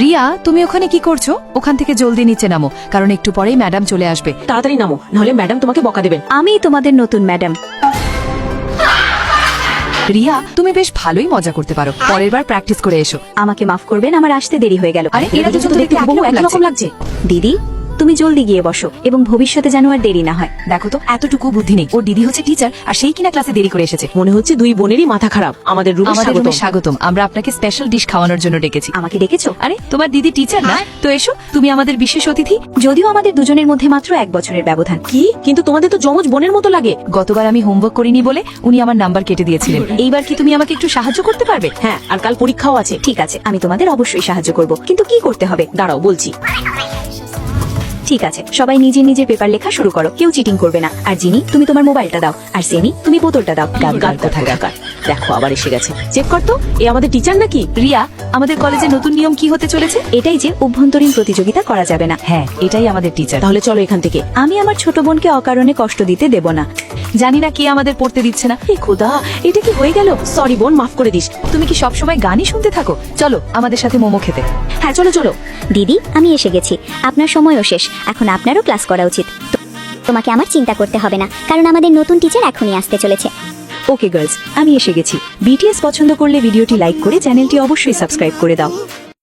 রিয়া, তুমি ওখানে কি করছো? ওখান থেকে জলদি নিচে নামো, কারণ একটু পরেই ম্যাডাম চলে আসবে। তাড়াতাড়ি নামো, নাহলে ম্যাডাম তোমাকে বকা দেবেন। আমি তোমাদের নতুন ম্যাডাম। রিয়া, তুমি বেশ ভালোই মজা করতে পারো, পরের বার প্র্যাকটিস করে এসো। আমাকে মাফ করবেন, আমার আসতে দেরি হয়ে গেল। আরে এরা দুজন তো দেখতে হুবহু একই একই রকম রকম লাগছে। দিদি, তুমি জলদি গিয়ে বসো এবং ভবিষ্যতে যেন আর দেরি না হয়। দেখো তো, এতটুকু বুদ্ধি নেই। ওর দিদি হচ্ছে টিচার, আর সেই কিনা ক্লাসে দেরি করে এসেছে। মনে হচ্ছে দুই বোনেরই মাথা খারাপ। আমাদের রুমে আমাদের স্বাগতম। রুমে স্বাগতম। আমরা আপনাকে স্পেশাল ডিশ খাওয়ানোর জন্য ডেকেছি। আমাকে ডেকেছো? আরে তোমার দিদি টিচার না, তো এসো, তুমি আমাদের বিশেষ অতিথি। যদিও আমাদের দুজনের মধ্যে মাত্র 1 বছরের ব্যবধান। কি? কিন্তু তোমাদের তো যমজ বোনের মতো লাগে। গতবার আমি হোমওয়ার্ক করিনি বলে উনি আমার নাম্বার কেটে দিয়েছিলেন। এইবার কি তুমি আমাকে একটু সাহায্য করতে পারবে? হ্যাঁ, আর কাল পরীক্ষাও আছে। ঠিক আছে, আমি তোমাদের অবশ্যই সাহায্য করব, কিন্তু কি করতে হবে? দাঁড়াও বলছি। ঠিক আছে, সবাই নিজের নিজের পেপার লেখা শুরু করো। কেউ চিটিং করবে না। আর জিনি, তুমি তোমার মোবাইলটা দাও। আর সেনি, তুমি বোতলটা দাও। গাদ কোথাকার। দেখো আবার এসে গেছে। চেক কর তো, এ আমাদের টিচার নাকি? রিয়া, আমাদের কলেজে নতুন নিয়ম কি হতে চলেছে? এটাই যে অভ্যন্তরীণ প্রতিযোগিতা করা যাবে না। হ্যাঁ, এটাই আমাদের টিচার। তাহলে চলো এখান থেকে। আমি আমার ছোট বোনকে অকারণে কষ্ট দিতে দেব না। জানি না কে আমাদের পড়তে দিচ্ছে না। এই খোদা, এটা কি হয়ে গেল? সরি বোন, মাফ করে দিস। তুমি কি সবসময় গানই শুনতে থাকো? চলো আমাদের সাথে মোমো খেতে। হ্যাঁ চলো চলো। দিদি, আমি এসে গেছি। আপনার সময়ও শেষ, এখন আপনারও ক্লাস করা উচিত। তোমাকে আমার চিন্তা করতে হবে না, কারণ আমাদের নতুন টিচার এখনই আসতে চলেছে। ওকে গার্লস, আমি এসে গেছি। বিটিএস পছন্দ করলে ভিডিওটি লাইক করে চ্যানেলটি অবশ্যই সাবস্ক্রাইব করে দাও।